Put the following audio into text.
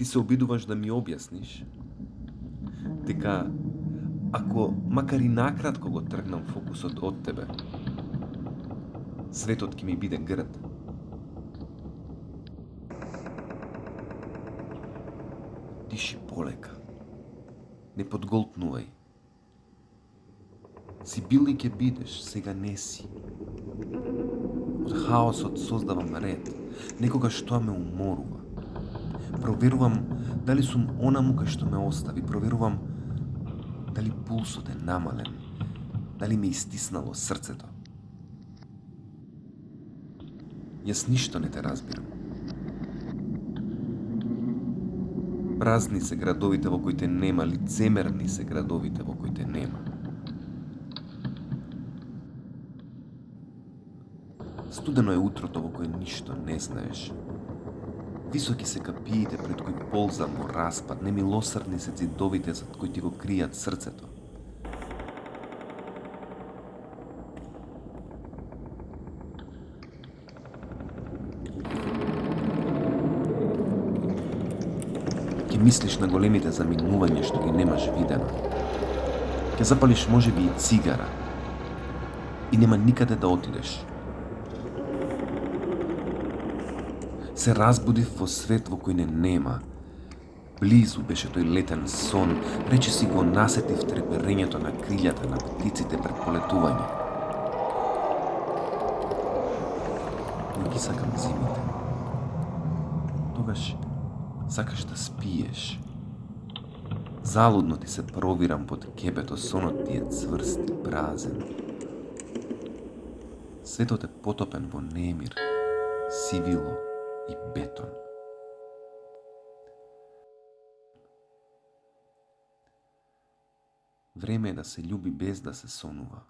Ти се обидуваш да ми објасниш дека ако макар и накратко го тргнам фокусот од тебе, светот ќе ми биде грд. Диши полека. Не подголтнувај. Си бил и ќе бидеш, сега не си. Од хаосот создавам ред. Некогаш тоа ме уморува. Проверувам дали сум онаму кај што ме остави. Проверувам дали пулсот е намален. Дали ме истиснало срцето. Јас ништо не те разбирам. Празни се градовите во кои те нема, лицемерни се градовите во кои те нема. Студено е утрото во кое ништо не знаеш. Високи се капиите пред кои ползам во распад, немилосрдни се ѕидовите зад кои ти го кријат срцето. Ќе мислиш на големите заминувања што ги немаш видено. Ќе запалиш можеби и цигара. И нема никаде да отидеш. Се разбудив во свет во кој не нема. Близу беше тој летен сон, речиси го насетив треперењето на крилјата на птиците пред полетување. Не ги сакам зимите. Тогаш сакаш да спиеш. Залудно ти се провирам под кебето, сонот ти е цврст и празен. Светот е потопен во немир, сивило и бетон. Време е да се љуби без да се сонува.